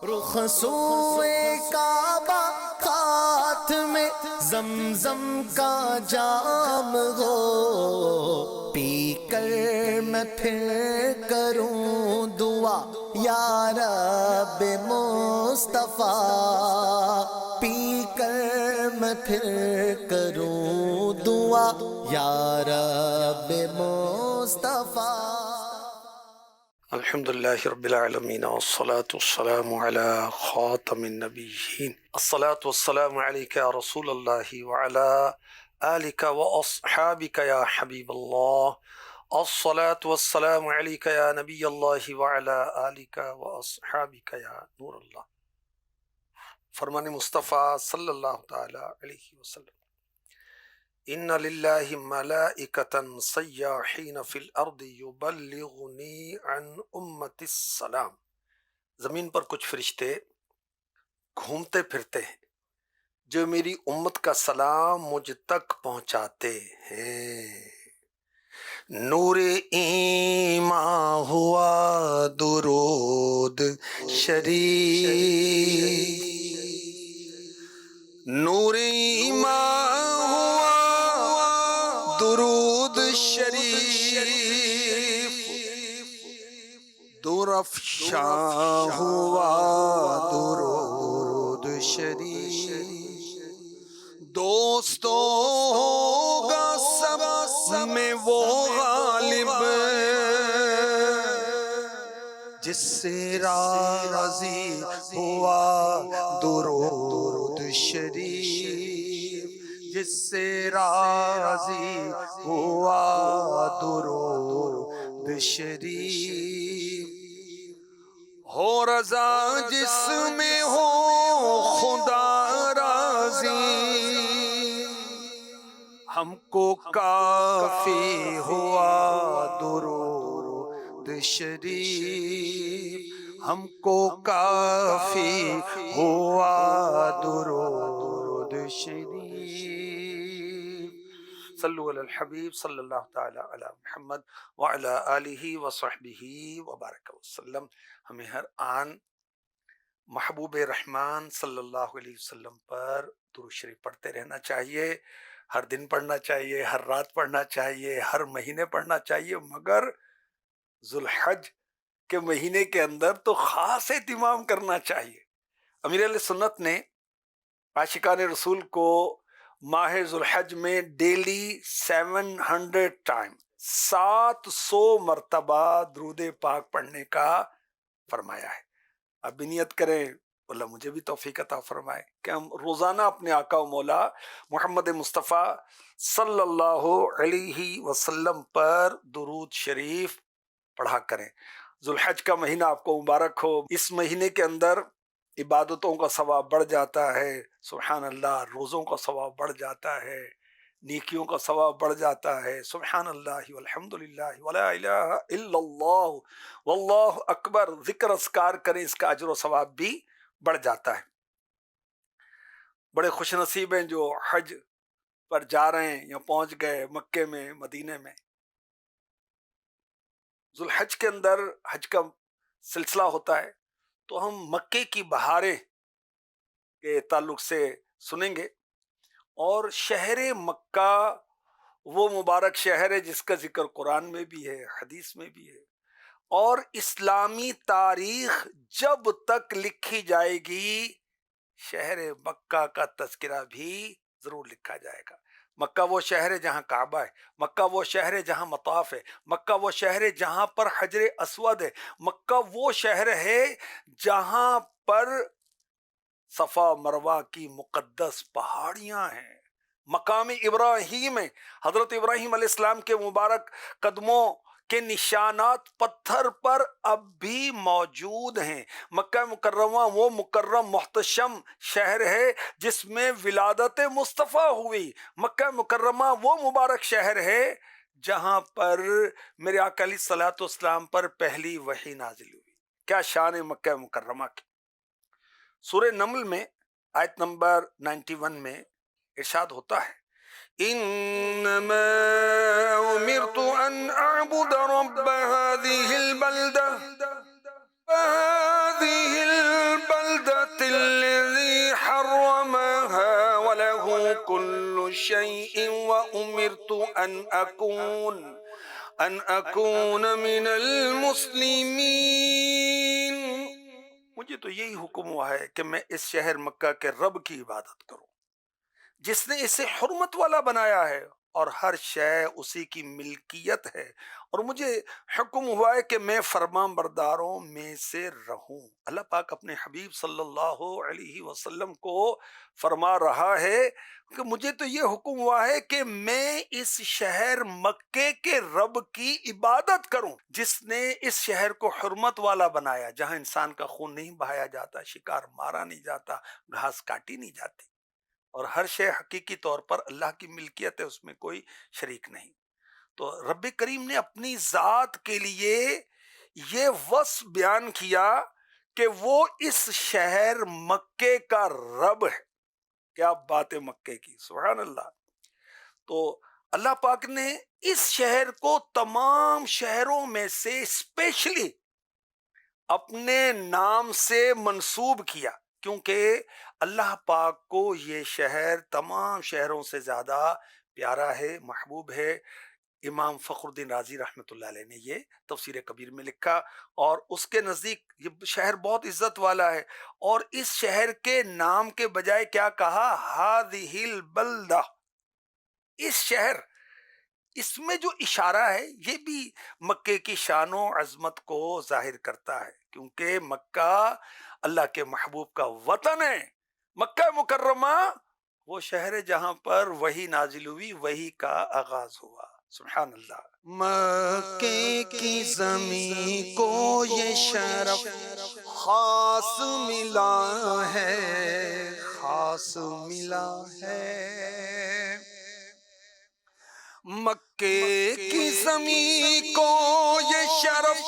رخ سوئے کعبہ ہاتھ میں زمزم کا جام ہو، پی کر میں پھر کروں دعا یا رب مصطفیٰ، پی کر میں پھر کروں دعا یا رب مصطفیٰ۔ الحمدللہ رب العالمین والصلاة والسلام علی خاتم النبیین، الصلاة والسلام علیک یا رسول اللہ وعلی آلک واصحابک یا حبیب اللہ، الصلاة والسلام علیک یا نبی اللہ وعلی آلک واصحابک یا نور اللہ۔ فرمان مصطفیٰ صلی اللہ تعالی علیہ وسلم، ان للہ ملائکۃ سیاحین فی الارض یبلغنی عن امت السلام۔ زمین پر کچھ فرشتے گھومتے پھرتے ہیں جو میری امت کا سلام مجھ تک پہنچاتے ہیں۔ نور ایمان ہوا درود شریف، نور ایمان درود شریف، درافشاں ہوا درود شریف، دوستوں کا سب میں وہ غالب جس سے راضی ہوا درود شریف، جس سے راضی ہوا درود شریف، ہو رضا جس میں ہو خدا راضی، ہم کو کافی ہوا درود شریف، ہم کو کافی ہوا درود شریف۔ صلو علی الحبیب صلی اللہ تعالی علی محمد وعلی آلہ وصحبہ وبارک وسلم۔ ہمیں ہر آن محبوب رحمان صلی اللہ علیہ وسلم پر درود شریف پڑھتے رہنا چاہیے، ہر دن پڑھنا چاہیے، ہر رات پڑھنا چاہیے، ہر مہینے پڑھنا چاہیے، مگر ذوالحج کے مہینے کے اندر تو خاص اہتمام کرنا چاہیے۔ امیر اہل سنت نے عاشقان رسول کو ماہ ذوالحج میں ڈیلی 700 ٹائم 700 مرتبہ درود پاک پڑھنے کا فرمایا ہے۔ اب بھی نیت کریں اللہ مجھے بھی توفیق عطا فرمائے کہ ہم روزانہ اپنے آقا و مولا محمد مصطفیٰ صلی اللہ علیہ وسلم پر درود شریف پڑھا کریں۔ ذوالحج کا مہینہ آپ کو مبارک ہو۔ اس مہینے کے اندر عبادتوں کا ثواب بڑھ جاتا ہے، سبحان اللہ، روزوں کا ثواب بڑھ جاتا ہے، نیکیوں کا ثواب بڑھ جاتا ہے، سبحان اللہ والحمدللہ ولا الہ الا اللہ واللہ اکبر، ذکر اذکار کریں، اس کا اجر و ثواب بھی بڑھ جاتا ہے۔ بڑے خوش نصیب ہیں جو حج پر جا رہے ہیں یا پہنچ گئے مکے میں، مدینے میں۔ ذوالحج کے اندر حج کا سلسلہ ہوتا ہے تو ہم مکے کی بہاریں کے تعلق سے سنیں گے، اور شہر مکہ وہ مبارک شہر ہے جس کا ذکر قرآن میں بھی ہے، حدیث میں بھی ہے، اور اسلامی تاریخ جب تک لکھی جائے گی شہر مکہ کا تذکرہ بھی ضرور لکھا جائے گا۔ مکہ وہ شہر ہے جہاں کعبہ ہے، مکہ وہ شہر ہے جہاں مطاف ہے، مکہ وہ شہر ہے جہاں پر حجر اسود ہے، مکہ وہ شہر ہے جہاں پر صفا مروہ کی مقدس پہاڑیاں ہیں، مقام ابراہیم ہے، حضرت ابراہیم علیہ السلام کے مبارک قدموں کے نشانات پتھر پر اب بھی موجود ہیں۔ مکہ مکرمہ وہ مکرم محتشم شہر ہے جس میں ولادت مصطفیٰ ہوئی، مکہ مکرمہ وہ مبارک شہر ہے جہاں پر میرے آقا علیہ الصلوۃ والسلام پر پہلی وحی نازل ہوئی۔ کیا شان ہے مکہ مکرمہ کی۔ سورہ نمل میں آیت نمبر 91 میں ارشاد ہوتا ہے، انما امرت ان اعبد رب هذه البلدة شيء وأمرت أن أكون من المسلمين. مجھے تو یہی حکم ہوا ہے کہ میں اس شہر مکہ کے رب کی عبادت کروں جس نے اسے حرمت والا بنایا ہے اور ہر شے اسی کی ملکیت ہے، اور مجھے حکم ہوا ہے کہ میں فرمان برداروں میں سے رہوں. اللہ پاک اپنے حبیب صلی اللہ علیہ وسلم کو فرما رہا ہے کہ مجھے تو یہ حکم ہوا ہے کہ میں اس شہر مکے کے رب کی عبادت کروں جس نے اس شہر کو حرمت والا بنایا، جہاں انسان کا خون نہیں بہایا جاتا، شکار مارا نہیں جاتا، گھاس کاٹی نہیں جاتی، اور ہر شے حقیقی طور پر اللہ کی ملکیت ہے، اس میں کوئی شریک نہیں. تو رب کریم نے اپنی ذات کے لیے یہ وصف بیان کیا کہ وہ اس شہر مکے کا رب ہے. کیا بات ہے مکے کی، سبحان اللہ. تو اللہ پاک نے اس شہر کو تمام شہروں میں سے اسپیشلی اپنے نام سے منسوب کیا، کیونکہ اللہ پاک کو یہ شہر تمام شہروں سے زیادہ پیارا ہے، محبوب ہے. امام فخر الدین رازی رحمۃ اللہ علیہ نے یہ تفسیر کبیر میں لکھا، اور اس کے نزدیک یہ شہر بہت عزت والا ہے، اور اس شہر کے نام کے بجائے کیا کہا، ہذہ البلدہ، اس شہر. اس میں جو اشارہ ہے یہ بھی مکے کی شان و عظمت کو ظاہر کرتا ہے، کیونکہ مکہ اللہ کے محبوب کا وطن ہے. مکہ مکرمہ وہ شہر ہے جہاں پر وحی نازل ہوئی، وحی کا آغاز ہوا. سبحان اللہ. مکے کی زمین کو یہ شرف خاص ملا ہے، خاص ملا ہے. مکے کی زمین کو یہ شرف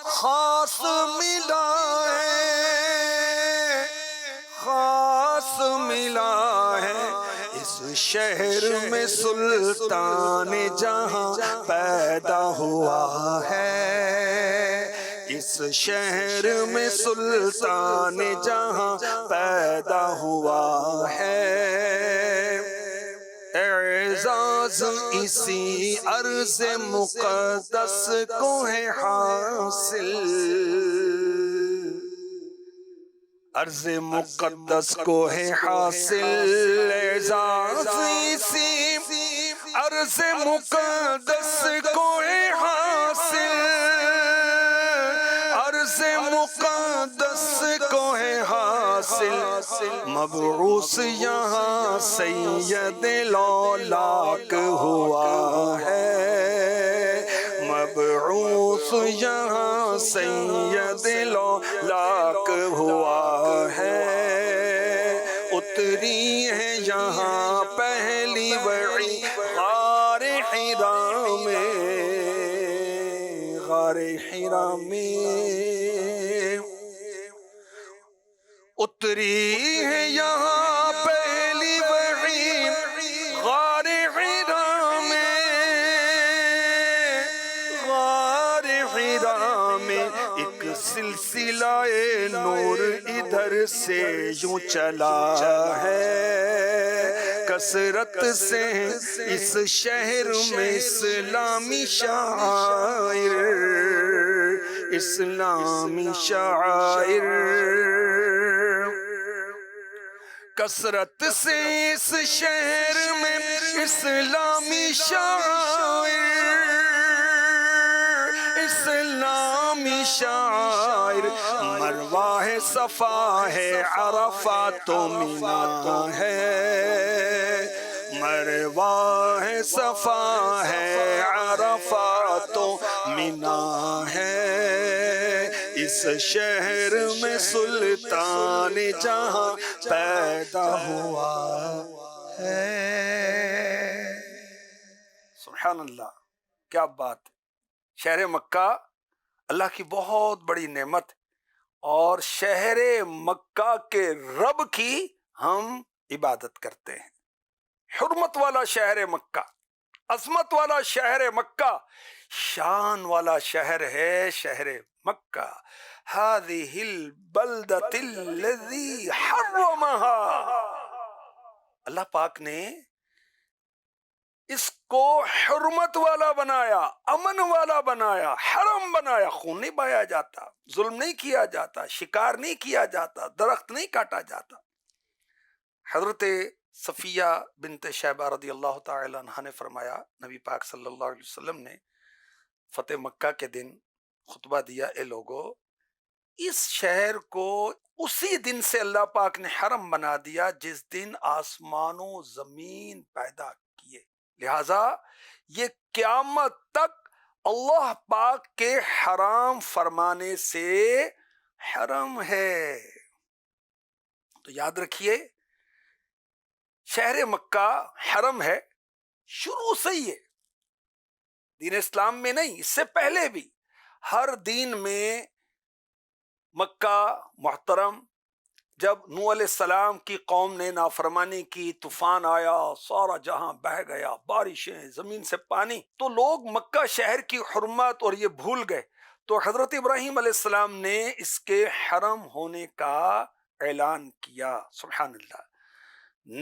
خاص ملا ہے، خاص ملا ہے. اس شہر میں سلطان جہاں پیدا ہوا ہے، اس شہر میں سلطان جہاں پیدا ہوا ہے. اعزاز اسی عرض مقدس کو ہے حاصل، عرض مقدس کو ہے حاصل. اعزاز اسی عرض مقدس کو ہے حاصل، عرض مقدس کو ہے حاصل. مبعوث یہاں سید لولاک ہوا ہے، مبعوث یہاں سید لولاک ہوا ہے. اتری ہے یہاں پہلی وحی غار حرا میں، غار حرا میں اتری ہے یہاں پہلی وحی غار حرا میں، غار حرا میں. ایک سلسلہ نور ادھر سے یوں چلا ہے، کثرت سے اس شہر میں اسلامی شاعر، اسلامی شاعر. کثرت سے اس شہر میں اسلامی شاعر، اسلامی شاعر. مروہ ہے، صفا ہے، عرفات و منی ہے، مروہ ہے، صفا ہے، عرفات و منی ہے. اس شہر میں سلطان جہاں پیدا ہوا ہے. سبحان اللہ. کیا بات. شہر مکہ اللہ کی بہت بڑی نعمت، اور شہر مکہ کے رب کی ہم عبادت کرتے ہیں. حرمت والا شہر مکہ، عظمت والا شہر مکہ، شان والا شہر ہے شہر مکہ. هذه البلدة الذي حرمها. اللہ پاک نے اس کو حرمت والا بنایا، امن والا بنایا، حرم بنایا. خون نہیں بہایا جاتا، ظلم نہیں کیا جاتا، شکار نہیں کیا جاتا، درخت نہیں کاٹا جاتا. حضرت صفیہ بنت شیبہ رضی اللہ تعالی عنہ نے فرمایا، نبی پاک صلی اللہ علیہ وسلم نے فتح مکہ کے دن خطبہ دیا، اے لوگو، اس شہر کو اسی دن سے اللہ پاک نے حرم بنا دیا جس دن آسمان و زمین پیدا کیے، لہذا یہ قیامت تک اللہ پاک کے حرام فرمانے سے حرم ہے. تو یاد رکھیے، شہر مکہ حرم ہے، شروع سے ہی ہے، دین اسلام میں نہیں، اس سے پہلے بھی ہر دین میں مکہ محترم. جب نوح علیہ السلام کی قوم نے نافرمانی کی، طوفان آیا، سارا جہاں بہہ گیا، بارشیں، زمین سے پانی، تو لوگ مکہ شہر کی حرمت اور یہ بھول گئے. تو حضرت ابراہیم علیہ السلام نے اس کے حرم ہونے کا اعلان کیا. سبحان اللہ.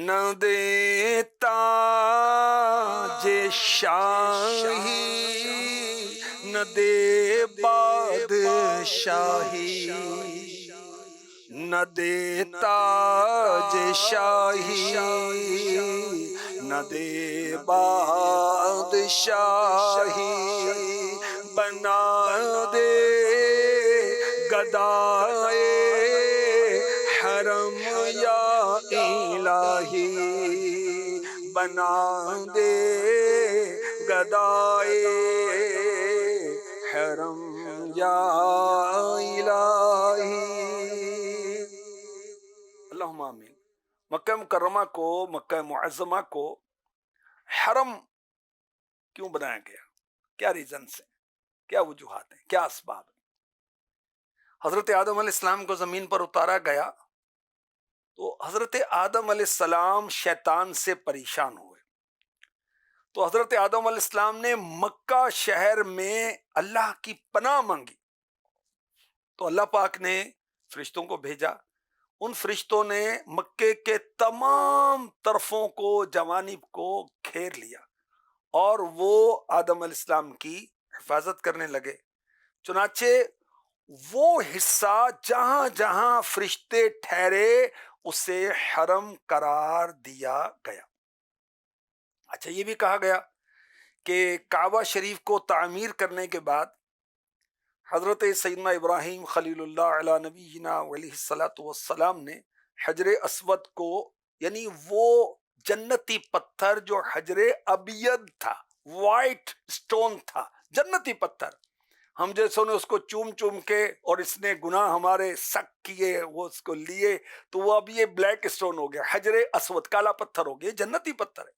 نہ دے تاج شاہی، نہ دے بادشاہی، نہ دے تاج شاہی، نہ دے بادشاہی، بنا دے گدائے حرم یا الہی، بنا دے گدائے حرم یا الہی. اللہم آمین. مکہ مکرمہ کو، مکہ معظمہ کو حرم کیوں بنایا گیا؟ کیا ریزنس ہیں، کیا وجوہات ہیں، کیا اسباب ہیں؟ حضرت آدم علیہ السلام کو زمین پر اتارا گیا تو حضرت آدم علیہ السلام شیطان سے پریشان ہوئے، تو حضرت آدم علیہ السلام نے مکہ شہر میں اللہ کی پناہ مانگی، تو اللہ پاک نے فرشتوں کو بھیجا. ان فرشتوں نے مکے کے تمام طرفوں کو، جوانب کو گھیر لیا اور وہ آدم علیہ السلام کی حفاظت کرنے لگے. چنانچہ وہ حصہ جہاں جہاں فرشتے ٹھہرے اسے حرم قرار دیا گیا. اچھا، یہ بھی کہا گیا کہ کعبہ شریف کو تعمیر کرنے کے بعد حضرت سیدنا ابراہیم خلیل اللہ علی نبینا علیہ الصلاۃ والسلام نے حجر اسود کو، یعنی وہ جنتی پتھر جو حجر ابید تھا، وائٹ سٹون تھا، جنتی پتھر، ہم جیسوں نے اس کو چوم چوم کے، اور اس نے گناہ ہمارے سک کیے، وہ اس کو لیے، تو وہ اب یہ بلیک سٹون ہو گیا، حجر اسود کالا پتھر ہو گیا، جنتی پتھر ہے.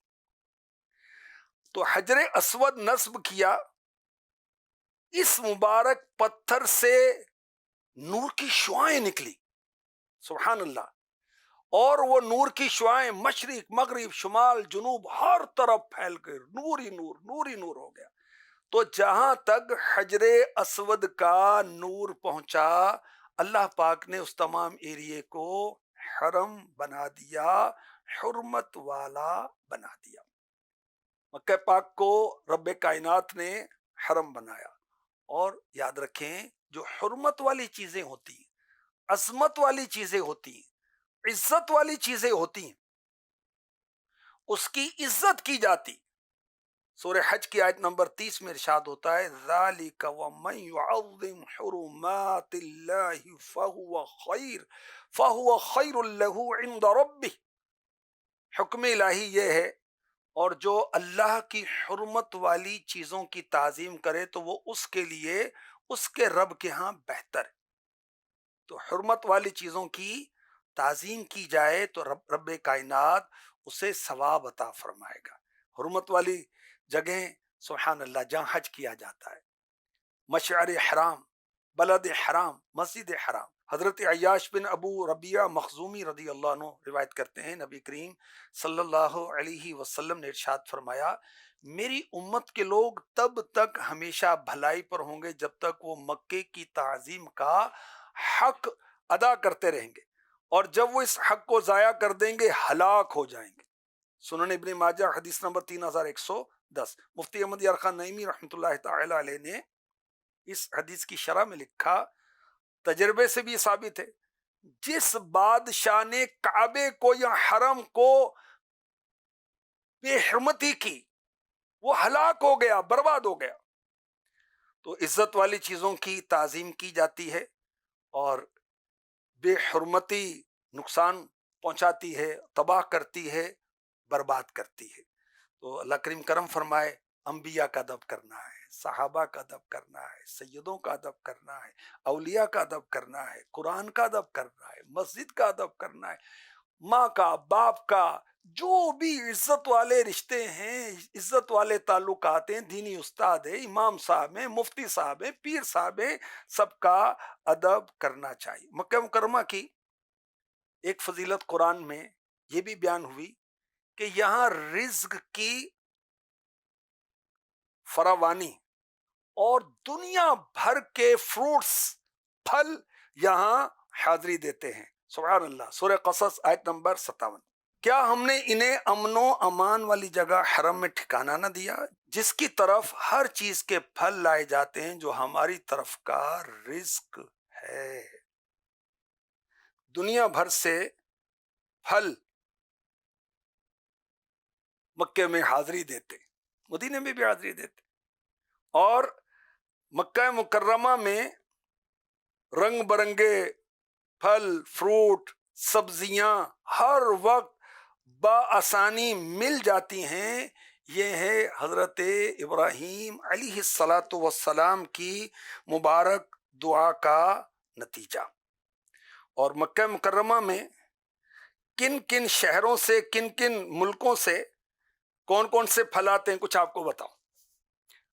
تو حجر اسود نصب کیا، اس مبارک پتھر سے نور کی شعائیں نکلی، سبحان اللہ، اور وہ نور کی شعائیں مشرق مغرب شمال جنوب ہر طرف پھیل کر نور ہی نور، نور ہی نور ہو گیا. تو جہاں تک حجر اسود کا نور پہنچا، اللہ پاک نے اس تمام ایریے کو حرم بنا دیا، حرمت والا بنا دیا. مکہ پاک کو رب کائنات نے حرم بنایا. اور یاد رکھیں، جو حرمت والی چیزیں ہوتی ہیں، عظمت والی چیزیں ہوتی ہیں، عزت والی چیزیں ہوتی ہیں، اس کی عزت کی جاتی. سورہ حج کی آیت نمبر 30 میں ارشاد ہوتا ہے، ذَلِكَ وَمَنْ يُعَظِّمْ حُرُمَاتِ اللَّهِ فَهُوَ خَيْرٌ لَهُ عِنْدَ رَبِّهِ. حکم الہی یہ ہے، اور جو اللہ کی حرمت والی چیزوں کی تعظیم کرے تو وہ اس کے لیے اس کے رب کے ہاں بہتر ہے. تو حرمت والی چیزوں کی تعظیم کی جائے تو رب کائنات اسے ثواب عطا فرمائے گا. حرمت والی جگہیں، سبحان اللہ، جہاں حج کیا جاتا ہے، مشعر حرام، بلد حرام، مسجد حرام. حضرت عیاش بن ابو ربیعہ مخزومی رضی اللہ عنہ روایت کرتے ہیں، نبی کریم صلی اللہ علیہ وسلم نے ارشاد فرمایا، میری امت کے لوگ تب تک ہمیشہ بھلائی پر ہوں گے جب تک وہ مکے کی تعظیم کا حق ادا کرتے رہیں گے، اور جب وہ اس حق کو ضائع کر دیں گے ہلاک ہو جائیں گے. سنن ابن ماجہ حدیث نمبر 3110. مفتی احمد یار خان نعیمی رحمۃ اللہ تعالی علیہ نے اس حدیث کی شرح میں لکھا، تجربے سے بھی ثابت ہے، جس بادشاہ نے کعبے کو یا حرم کو بے حرمتی کی وہ ہلاک ہو گیا، برباد ہو گیا. تو عزت والی چیزوں کی تعظیم کی جاتی ہے اور بے حرمتی نقصان پہنچاتی ہے، تباہ کرتی ہے، برباد کرتی ہے. تو اللہ کریم کرم فرمائے، انبیاء کا ادب کرنا ہے، صحابہ کا ادب کرنا ہے، سیدوں کا ادب کرنا ہے، اولیاء کا ادب کرنا ہے، قرآن کا ادب کرنا ہے، مسجد کا ادب کرنا ہے، ماں کا، باپ کا، جو بھی عزت والے رشتے ہیں، عزت والے تعلقات ہیں، دینی استاد ہیں، امام صاحب ہیں، مفتی صاحب ہیں، پیر صاحب ہیں، سب کا ادب کرنا چاہیے. مکہ مکرمہ کی ایک فضیلت قرآن میں یہ بھی بیان ہوئی کہ یہاں رزق کی فراوانی اور دنیا بھر کے فروٹس، پھل یہاں حاضری دیتے ہیں. سبحان اللہ. سورہ قصص آیت نمبر 57. کیا ہم نے انہیں امن و امان والی جگہ حرم میں ٹھکانہ نہ دیا، جس کی طرف ہر چیز کے پھل لائے جاتے ہیں جو ہماری طرف کا رزق ہے. دنیا بھر سے پھل مکے میں حاضری دیتے، مدینے میں بھی حاضری دیتے، اور مکہ مکرمہ میں رنگ برنگے پھل، فروٹ، سبزیاں ہر وقت بآسانی مل جاتی ہیں. یہ ہے حضرت ابراہیم علیہ الصلاۃ والسلام کی مبارک دعا کا نتیجہ. اور مکہ مکرمہ میں کن کن شہروں سے، کن کن ملکوں سے کون کون سے پھل آتے ہیں کچھ آپ کو بتاؤں.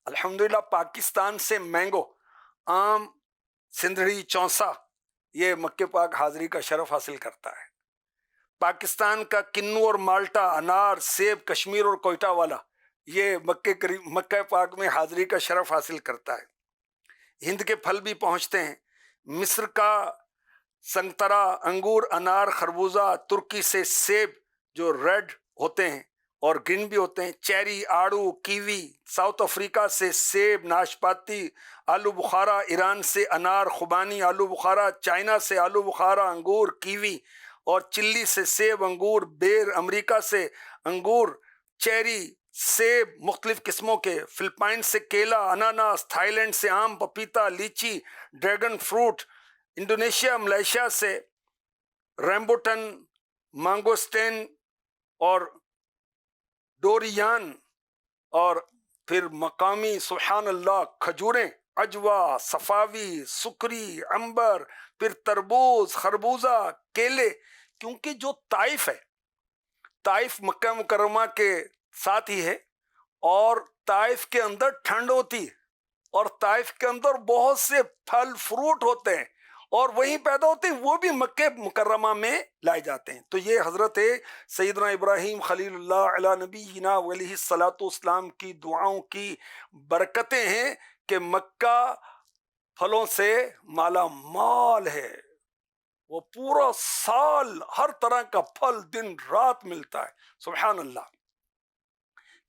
الحمدللہ پاکستان سے مینگو، آم، سندھڑی، چونسا، یہ مکہ پاک حاضری کا شرف حاصل کرتا ہے. پاکستان کا کنو اور مالٹا، انار، سیب، کشمیر اور کوئٹہ والا، یہ مکہ پاک میں حاضری کا شرف حاصل کرتا ہے. ہند کے پھل بھی پہنچتے ہیں، مصر کا سنگترا، انگور، انار، خربوزہ، ترکی سے سیب جو ریڈ ہوتے ہیں اور گرین بھی ہوتے ہیں، چیری، آڑو، کیوی، ساؤتھ افریقہ سے سیب، ناشپاتی، آلو بخارا، ایران سے انار، خوبانی، آلو بخارا، چائنا سے آلو بخارا، انگور، کیوی، اور چلی سے سیب، انگور، بیر، امریکہ سے انگور، چیری، سیب مختلف قسموں کے، فلپائن سے کیلا، اناناس، تھائی لینڈ سے آم، پپیتا، لیچی، ڈریگن فروٹ، انڈونیشیا، ملیشیا سے ریمبوٹن، مانگوسٹین اور ڈوریان، اور پھر مقامی سبحان اللہ کھجوریں، عجوا، صفاوی، سکری، عنبر، پھر تربوز، خربوزہ، کیلے. کیونکہ جو طائف ہے، طائف مکہ مکرمہ کے ساتھ ہی ہے، اور طائف کے اندر ٹھنڈ ہوتی ہے، اور طائف کے اندر بہت سے پھل فروٹ ہوتے ہیں اور وہیں پیدا ہوتے ہیں، وہ بھی مکہ مکرمہ میں لائے جاتے ہیں. تو یہ حضرت سیدنا ابراہیم خلیل اللہ علی نبینا علیہ الصلاۃ والسلام کی دعاؤں کی برکتیں ہیں کہ مکہ پھلوں سے مالا مال ہے. وہ پورا سال ہر طرح کا پھل دن رات ملتا ہے. سبحان اللہ.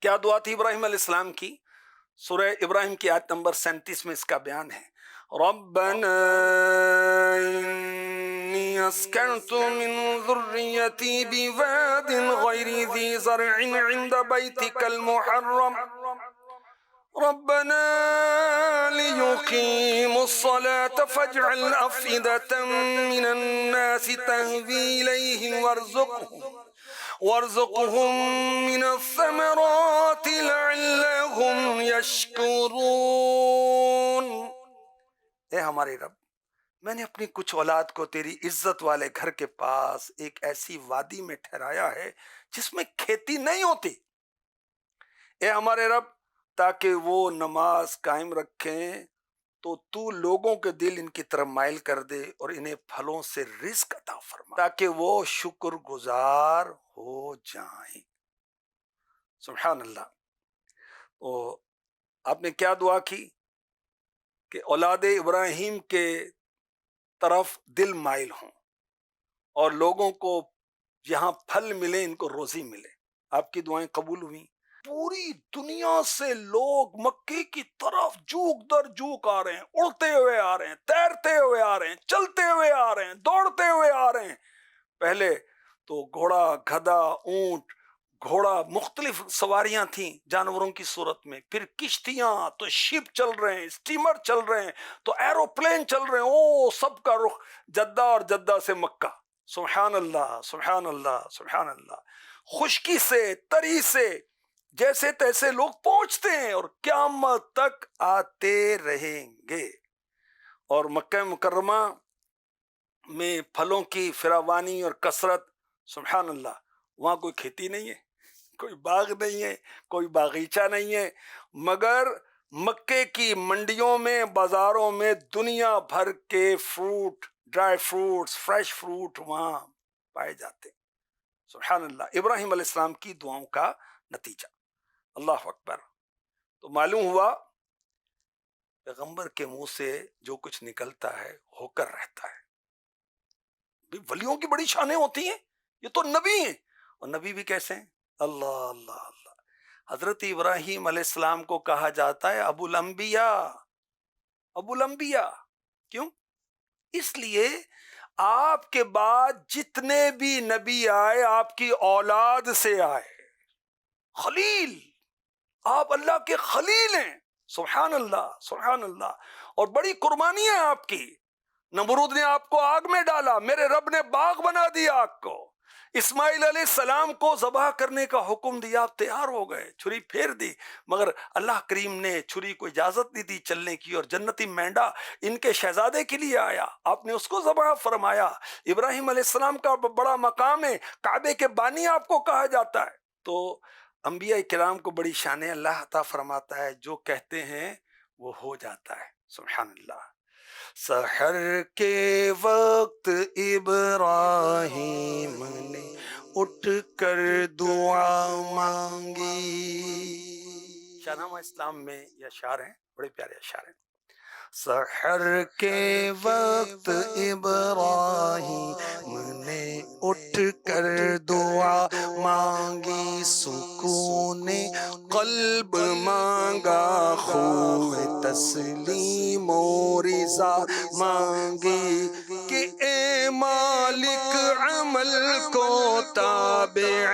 کیا دعا تھی ابراہیم علیہ السلام کی؟ سورہ ابراہیم کی آیت نمبر 37 میں اس کا بیان ہے. ربنا انی اسکنت من ذریتی بواد غیر ذی زرع عند بیتک المحرم ربنا ليقيموا الصلاة فاجعل أفئدة من الناس تهوي إليهم وارزقهم من الثمرات لعلهم يشكرون. اے ہمارے رب، میں نے اپنی کچھ اولاد کو تیری عزت والے گھر کے پاس ایک ایسی وادی میں ٹھہرایا ہے جس میں کھیتی نہیں ہوتی. اے ہمارے رب، تاکہ وہ نماز قائم رکھیں تو تو لوگوں کے دل ان کی طرف مائل کر دے اور انہیں پھلوں سے رزق عطا فرما تاکہ وہ شکر گزار ہو جائیں. سبحان اللہ. تو آپ نے کیا دعا کی کہ اولاد ابراہیم کے طرف دل مائل ہوں اور لوگوں کو یہاں پھل ملے، ان کو روزی ملے. آپ کی دعائیں قبول ہوئیں. پوری دنیا سے لوگ مکے کی طرف جھوک در جھوک آ رہے ہیں، اڑتے ہوئے آ رہے ہیں، تیرتے ہوئے آ رہے ہیں، چلتے ہوئے آ رہے ہیں، دوڑتے ہوئے آ رہے ہیں. پہلے تو گھوڑا، گدھا، اونٹ، گھوڑا، مختلف سواریاں تھیں جانوروں کی صورت میں، پھر کشتیاں، تو شپ چل رہے ہیں، اسٹیمر چل رہے ہیں، تو ایروپلین چل رہے ہیں. او سب کا رخ جدہ اور جدہ سے مکہ. سبحان اللہ، سبحان اللہ، سبحان اللہ. خشکی سے، تری سے، جیسے تیسے لوگ پہنچتے ہیں اور قیامت تک آتے رہیں گے. اور مکہ مکرمہ میں پھلوں کی فراوانی اور کثرت، سبحان اللہ. وہاں کوئی کھیتی نہیں ہے، کوئی باغ نہیں ہے، کوئی باغیچہ نہیں ہے، مگر مکے کی منڈیوں میں، بازاروں میں دنیا بھر کے fruit, dry fruits, fresh fruit وہاں پائے جاتے. سبحان اللہ. ابراہیم علیہ السلام کی دعاؤں کا نتیجہ. اللہ اکبر. تو معلوم ہوا پیغمبر کے منہ سے جو کچھ نکلتا ہے ہو کر رہتا ہے. ولیوں کی بڑی شانیں ہوتی ہیں، یہ تو نبی ہیں. اور نبی بھی کیسے ہیں؟ اللہ اللہ اللہ. حضرت ابراہیم علیہ السلام کو کہا جاتا ہے ابو الانبیاء. ابو الانبیاء کیوں؟ اس لیے آپ کے بعد جتنے بھی نبی آئے آپ کی اولاد سے آئے. خلیل، آپ اللہ کے خلیل ہیں. سبحان اللہ، سبحان اللہ. اور بڑی قربانی ہے آپ کی. نمرود نے آپ کو آگ میں ڈالا، میرے رب نے باغ بنا دیا آگ کو. اسماعیل علیہ السلام کو ذبح کرنے کا حکم دیا، آپ تیار ہو گئے، چھری پھیر دی، مگر اللہ کریم نے چھری کو اجازت نہیں دی چلنے کی، اور جنتی مینڈا ان کے شہزادے کے لیے آیا، آپ نے اس کو ذبح فرمایا. ابراہیم علیہ السلام کا بڑا مقام ہے، کعبے کے بانی آپ کو کہا جاتا ہے. تو انبیاء کرام کو بڑی شان اللہ عطا فرماتا ہے، جو کہتے ہیں وہ ہو جاتا ہے. سبحان اللہ. سحر کے وقت ابراہیم نے اٹھ کر دعا مانگی. شاہ نامہ اسلام میں یہ اشعار ہیں، بڑے پیارے اشعار ہیں. سحر کے وقت ابراہیم نے اٹھ کر دعا مانگی، سکون قلب مانگا، خوب تسلیم و رضا مانگی، کہ اے مالک عمل کو تابع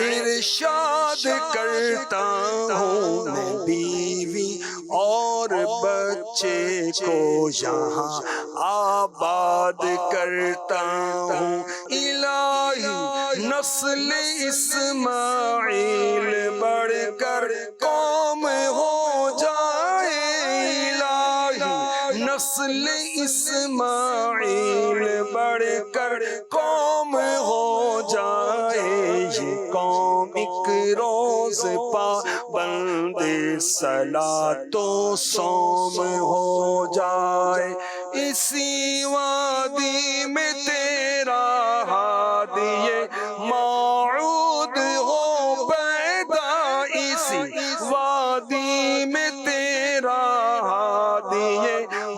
ارشاد کرتا ہوں، میں بیوی اور بچے کو یہاں آباد کرتا ہوں. الہی نسل اسماعیل بڑھ کر قوم ہو جائے، الہی نسل اسماعیل بڑھ کر قوم ہو جائے. یہ قوم ایک روز پابند صلاۃ و صوم ہو جائے. اسی وادی میں تیرا ہادی موعود ہو پیدا، اسی وادی میں تیرا ہادی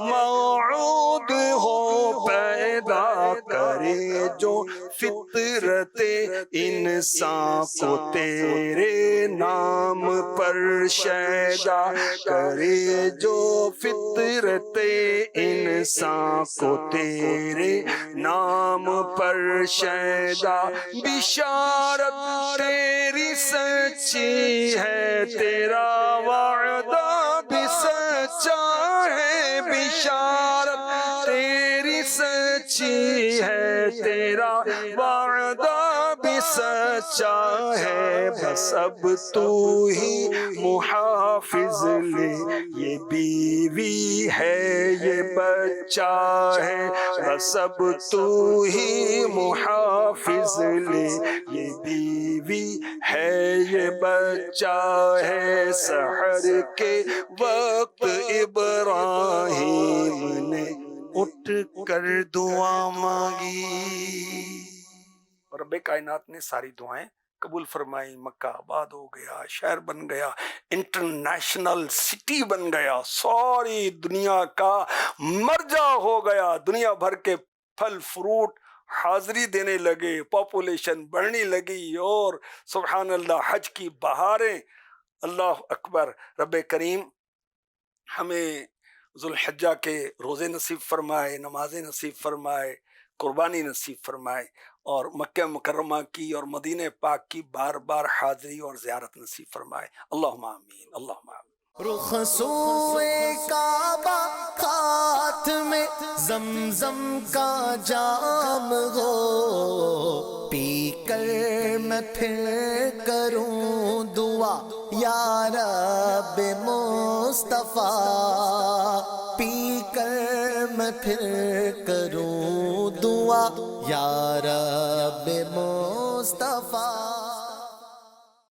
موعود ہو پیدا. کرے جو فطرت انسان کو تیرے نام پر شیدا، کرے جو فطرت انسان کو تیرے نام پر شیدا. بشارت تیری سچی ہے، تیرا وعدہ بھی سچا ہے. بشارت تیری سچی ہے، تیرا وعدہ بھی سچا ہے. بس اب تو ہی محافظ لے، یہ بیوی ہے یہ بچہ ہے. بس اب تو ہی محافظ لے، یہ بیوی ہے یہ بچہ ہے. سحر کے وقت ابراہیم نے اٹھ کر دعا مانگی. رب کائنات نے ساری دعائیں قبول فرمائی. مکہ آباد ہو گیا، شہر بن گیا، انٹرنیشنل سٹی بن گیا، ساری دنیا کا مرجع ہو گیا. دنیا بھر کے پھل فروٹ حاضری دینے لگے، پاپولیشن بڑھنے لگی، اور سبحان اللہ حج کی بہاریں. اللہ اکبر. رب کریم ہمیں ذوالحجہ کے روزے نصیب فرمائے، نمازیں نصیب فرمائے، قربانی نصیب فرمائے، اور مکہ مکرمہ کی اور مدینہ پاک کی بار بار حاضری اور زیارت نصیب فرمائے. اللہم آمین، اللہم آمین. رخ سوئے کعبہ ہاتھ میں زمزم کا جام ہو، پی کر میں پھر کروں دعا یا رب مصطفیٰ، پی کر میں پھر کروں دعا یا رب مصطفیٰ.